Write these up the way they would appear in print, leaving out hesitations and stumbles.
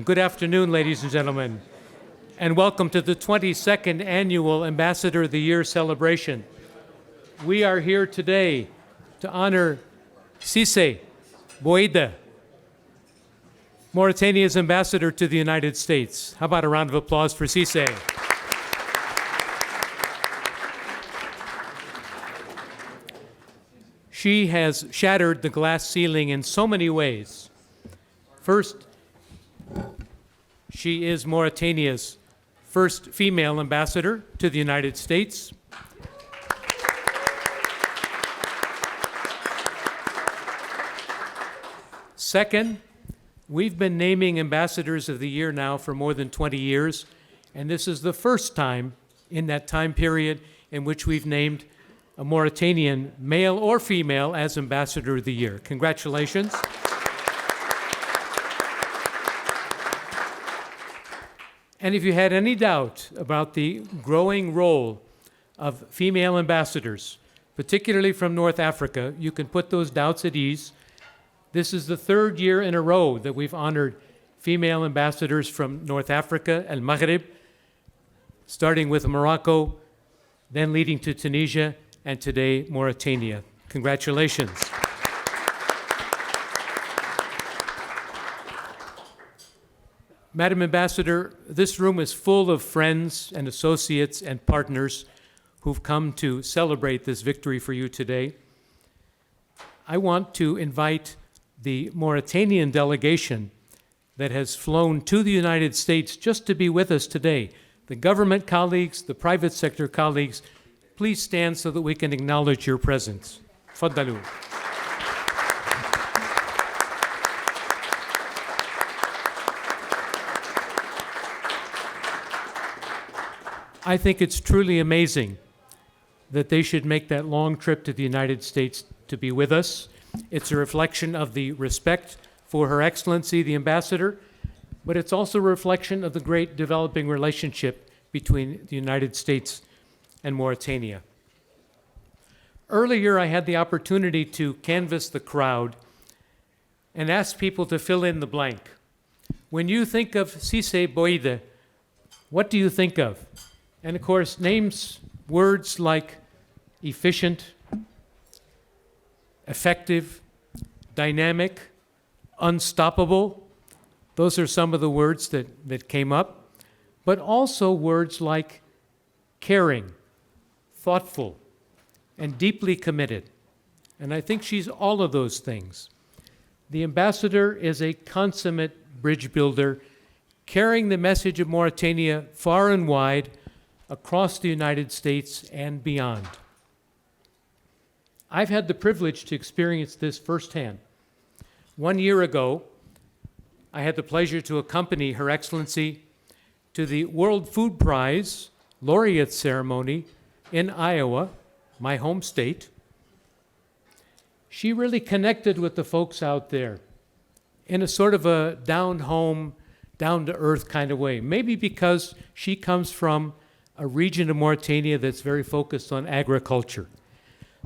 welcome. Good afternoon, ladies and gentlemen, and welcome to the 22nd Annual Ambassador of the Year celebration. We are here today to honor Cissé, Boide, Mauritania's ambassador to the United States. How about a round of applause for Cissé? She has shattered the glass ceiling in so many ways. First, she is Mauritania's first female ambassador to the United States. Second, we've been naming ambassadors of the year now for more than 20 years, and this is the first time in that time period in which we've named a Mauritanian, male or female, as ambassador of the year. Congratulations. And if you had any doubt about the growing role of female ambassadors, particularly from North Africa, you can put those doubts at ease. This is the third year in a row that we've honored female ambassadors from North Africa, El Maghreb, starting with Morocco, then leading to Tunisia, and today, Mauritania. Congratulations. Madam Ambassador, this room is full of friends and associates and partners who've come to celebrate this victory for you today. I want to invite the Mauritanian delegation that has flown to the United States just to be with us today. The government colleagues, the private sector colleagues, please stand so that we can acknowledge your presence. Faddalu. I think it's truly amazing that they should make that long trip to the United States to be with us. It's a reflection of the respect for Her Excellency, the Ambassador, but it's also a reflection of the great developing relationship between the United States and Mauritania. Earlier, I had the opportunity to canvass the crowd and ask people to fill in the blank. When you think of Cissé Boide, what do you think of? And of course, names words like efficient, effective, dynamic, unstoppable. Those are some of the words that came up, but also words like caring, thoughtful, and deeply committed. And I think she's all of those things. The ambassador is a consummate bridge builder, carrying the message of Mauritania far and wide across the United States and beyond. I've had the privilege to experience this firsthand. 1 year ago, I had the pleasure to accompany Her Excellency to the World Food Prize laureate ceremony in Iowa, my home state. She really connected with the folks out there in a sort of a down-home, down-to-earth kind of way. Maybe because she comes from a region of Mauritania that's very focused on agriculture.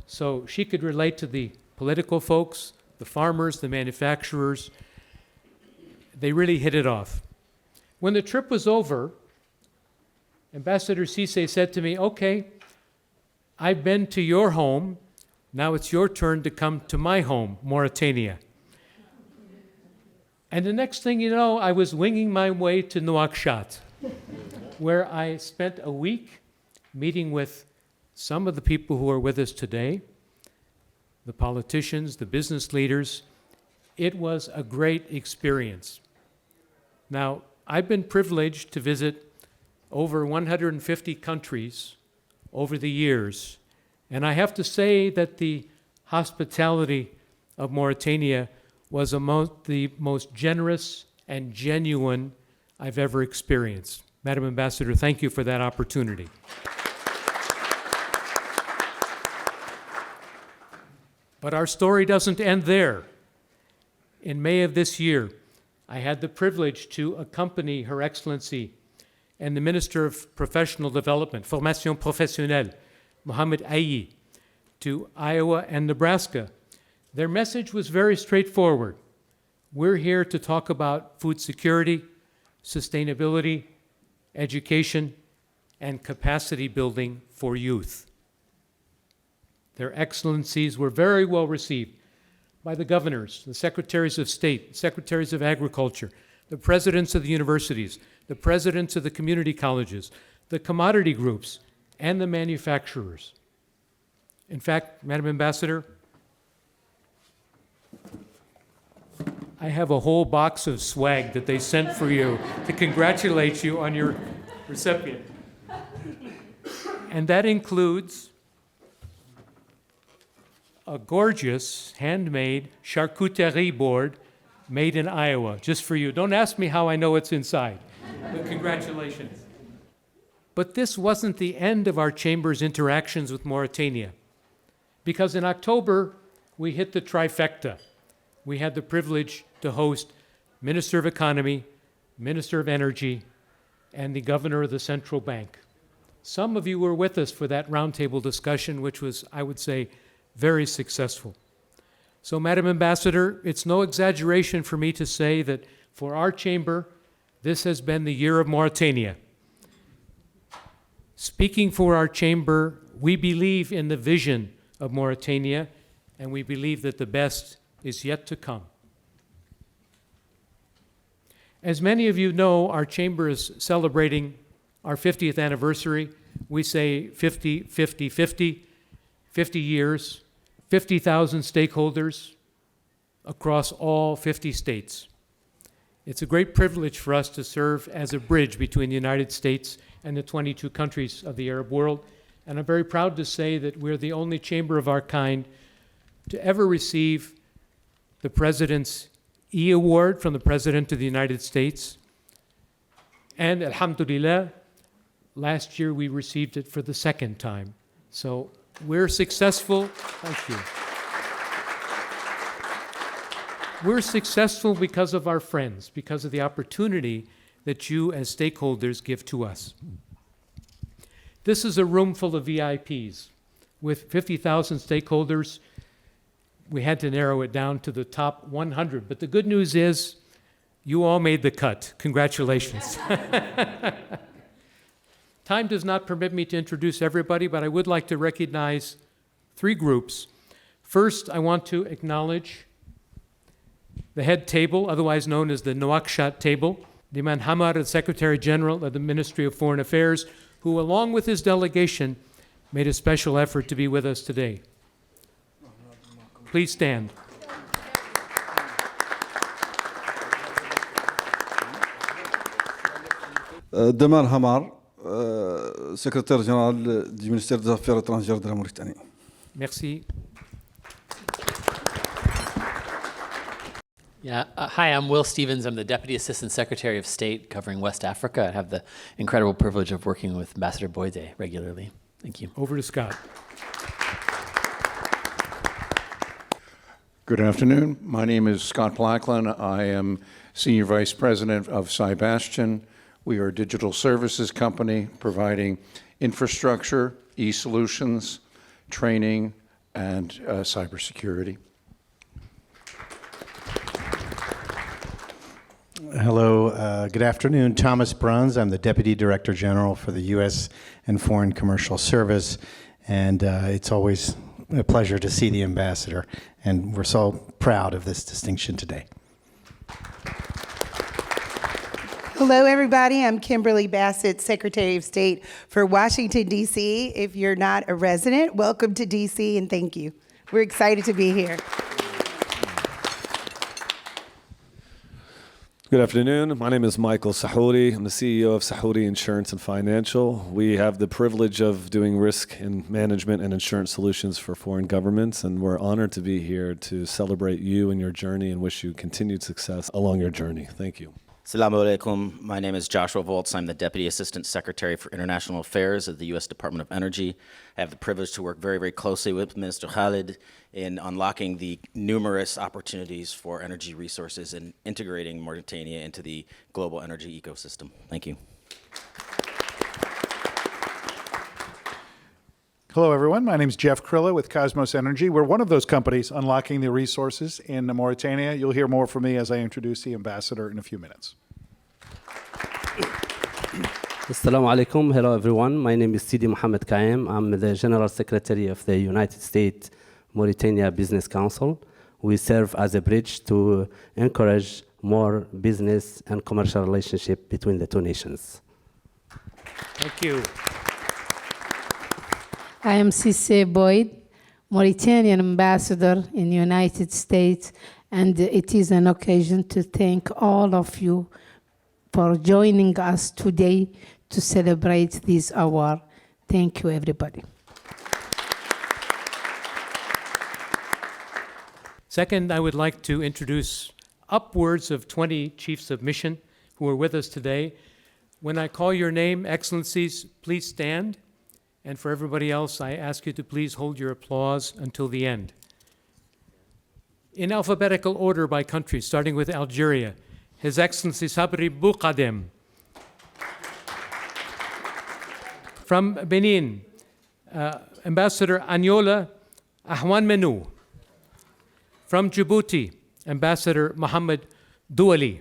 So she could relate to the political folks, the farmers, the manufacturers. They really hit it off. When the trip was over, Ambassador Cissé said to me, okay, I've been to your home, now it's your turn to come to my home, Mauritania. And the next thing you know, I was winging my way to Nouakchott, where I spent a week meeting with some of the people who are with us today, the politicians, the business leaders. It was a great experience. Now, I've been privileged to visit over 150 countries over the years, and I have to say that the hospitality of Mauritania was among the most generous and genuine I've ever experienced. Madam Ambassador, thank you for that opportunity. But our story doesn't end there. In May of this year, I had the privilege to accompany Her Excellency and the Minister of Professional Development, Formation Professionnelle, Mohamed Ayi, to Iowa and Nebraska. Their message was very straightforward. We're here to talk about food security, sustainability, education, and capacity building for youth. Their excellencies were very well received by the governors, the secretaries of state, secretaries of agriculture, the presidents of the universities, the presidents of the community colleges, the commodity groups, and the manufacturers. In fact, Madam Ambassador, I have a whole box of swag that they sent for you to congratulate you on your recipient. And that includes a gorgeous handmade charcuterie board made in Iowa, just for you. Don't ask me how I know it's inside, but congratulations. But this wasn't the end of our chamber's interactions with Mauritania, because in October, we hit the trifecta. We had the privilege to host Minister of Economy, Minister of Energy, and the Governor of the Central Bank. Some of you were with us for that roundtable discussion, which was, I would say, very successful. So, Madam Ambassador, it's no exaggeration for me to say that for our chamber, this has been the year of Mauritania. Speaking for our chamber, we believe in the vision of Mauritania, and we believe that the best is yet to come. As many of you know, our chamber is celebrating our 50th anniversary. We say 50, 50, 50, 50 years, 50,000 stakeholders across all 50 states. It's a great privilege for us to serve as a bridge between the United States and the 22 countries of the Arab world. And I'm very proud to say that we're the only chamber of our kind to ever receive the President's E Award from the President of the United States. And alhamdulillah, last year we received it for the second time. So we're successful. Thank you. We're successful because of our friends, because of the opportunity that you as stakeholders give to us. This is a room full of VIPs. With 50,000 stakeholders, we had to narrow it down to the top 100. But the good news is, you all made the cut. Congratulations. Time does not permit me to introduce everybody, but I would like to recognize three groups. First, I want to acknowledge the head table, otherwise known as the Nouakchott table, Diman Hamod, the Secretary General of the Ministry of Foreign Affairs, who, along with his delegation, made a special effort to be with us today. Please stand. Diman Hamad, Secrétaire général du ministère des Affaires étrangères de la Mauritanie. Merci. Yeah. Hi, I'm Will Stevens. I'm the Deputy Assistant Secretary of State covering West Africa. I have the incredible privilege of working with Ambassador Boide regularly. Thank you. Over to Scott. Good afternoon. My name is Scott Blackland. I am Senior Vice President of Sebastian. We are a digital services company providing infrastructure, e-solutions, training, and cybersecurity. Hello, good afternoon. Thomas Bruns. I'm the Deputy Director General for the U.S. and Foreign Commercial Service, and it's always a pleasure to see the Ambassador, and we're so proud of this distinction today. Hello, everybody. I'm Kimberly Bassett, Secretary of State for Washington, D.C. If you're not a resident, welcome to D.C. and thank you. We're excited to be here. Good afternoon. My name is Michael Sahouri. I'm the CEO of Sahouri Insurance and Financial. We have the privilege of doing risk and management and insurance solutions for foreign governments, and we're honored to be here to celebrate you and your journey and wish you continued success along your journey. Thank you. Assalamu alaikum. My name is Joshua Voltz. I'm the Deputy Assistant Secretary for International Affairs at the U.S. Department of Energy. I have the privilege to work very, very closely with Minister Khalid in unlocking the numerous opportunities for energy resources and integrating Mauritania into the global energy ecosystem. Thank you. Hello, everyone. My name is Jeff Krilla with Cosmos Energy. We're one of those companies unlocking the resources in Mauritania. You'll hear more from me as I introduce the ambassador in a few minutes. Assalamu alaikum. Hello, everyone. My name is Sidi Mohammed Kaim. I'm the General Secretary of the United States Mauritania Business Council. We serve as a bridge to encourage more business and commercial relationship between the two nations. Thank you. I am Cissé Boide, Mauritanian ambassador in the United States, and it is an occasion to thank all of you for joining us today to celebrate this award. Thank you, everybody. Second, I would like to introduce upwards of 20 chiefs of mission who are with us today. When I call your name, Excellencies, please stand. And for everybody else, I ask you to please hold your applause until the end. In alphabetical order by country, starting with Algeria, His Excellency Sabri Boukadem. From Benin, Ambassador Agnola Ahwan Menou. From Djibouti, Ambassador Mohammed Douali.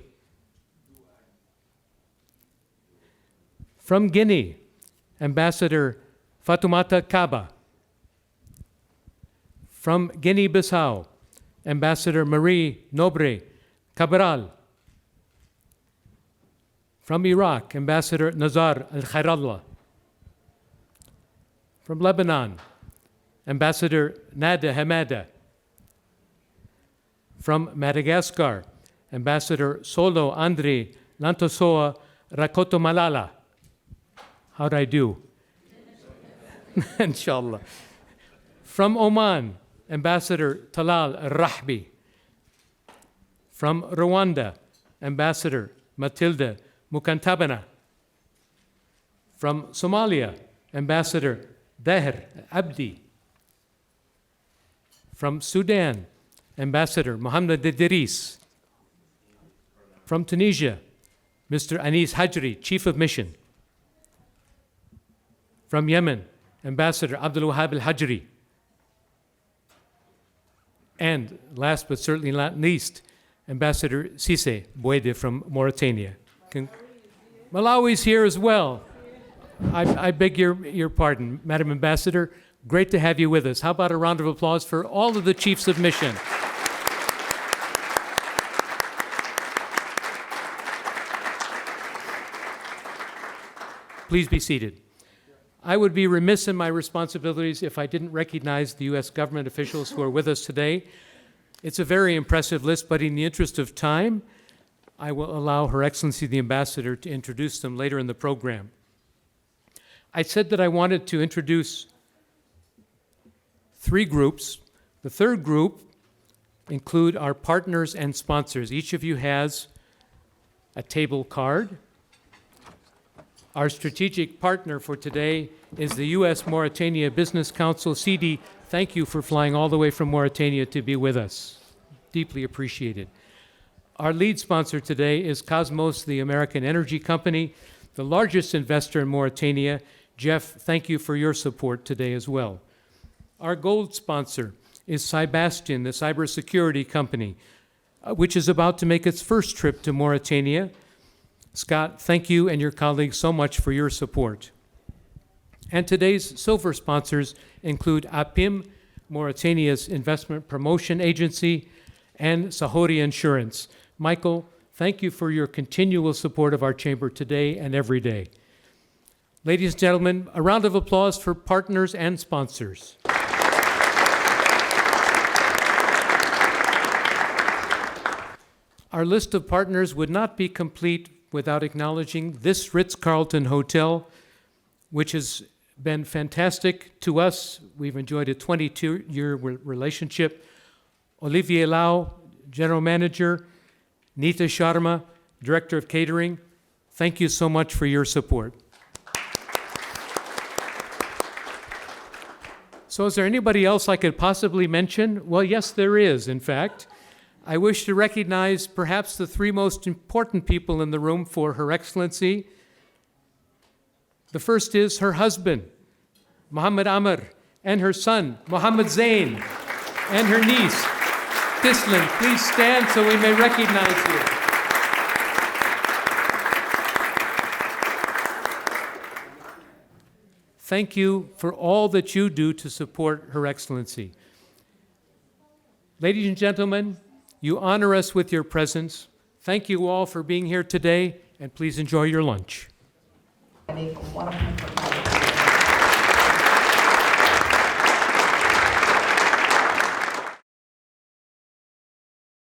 From Guinea, Ambassador Fatoumata Kaba. From Guinea-Bissau, Ambassador Marie Nobre Cabral. From Iraq, Ambassador Nazar Al-Khairallah. From Lebanon, Ambassador Nada Hamada. From Madagascar, Ambassador Solo Andre Lantosoa Rakotomalala. How'd I do? Inshallah. From Oman, Ambassador Talal Rahbi. From Rwanda, Ambassador Matilda Mukantabana. From Somalia, Ambassador Daher Abdi. From Sudan, Ambassador Mohammed Idris. From Tunisia, Mr. Anis Hajri, Chief of Mission. From Yemen, Ambassador Abdul Wahab al-Hajri. And last but certainly not least, Ambassador Cissé Boide from Mauritania. Malawi's here as well. I beg your pardon, Madam Ambassador. Great to have you with us. How about a round of applause for all of the chiefs of mission? Please be seated. I would be remiss in my responsibilities if I didn't recognize the U.S. government officials who are with us today. It's a very impressive list, but in the interest of time, I will allow Her Excellency the Ambassador to introduce them later in the program. I said that I wanted to introduce three groups. The third group include our partners and sponsors. Each of you has a table card. Our strategic partner for today is the U.S. Mauritania Business Council. CD, thank you for flying all the way from Mauritania to be with us. Deeply appreciated. Our lead sponsor today is Cosmos, the American energy company, the largest investor in Mauritania. Jeff, thank you for your support today as well. Our gold sponsor is Cybastion, the cybersecurity company, which is about to make its first trip to Mauritania. Scott, thank you and your colleagues so much for your support. And today's silver sponsors include APIM, Mauritania's investment promotion agency, and Sahori Insurance. Michael, thank you for your continual support of our chamber today and every day. Ladies and gentlemen, a round of applause for partners and sponsors. Our list of partners would not be complete without acknowledging this Ritz-Carlton Hotel, which has been fantastic to us. We've enjoyed a 22-year relationship. Olivier Lau, General Manager, Nita Sharma, Director of Catering, thank you so much for your support. So is there anybody else I could possibly mention? Well, yes, there is, in fact. I wish to recognize perhaps the three most important people in the room for Her Excellency. The first is her husband, Mohammed Amr, and her son, Mohammed Zain, and her niece, Tislan. Please stand so we may recognize you. thank you for all that you do to support Her Excellency. Ladies and gentlemen, you honor us with your presence. Thank you all for being here today, and please enjoy your lunch. عليكم ورحمة الله.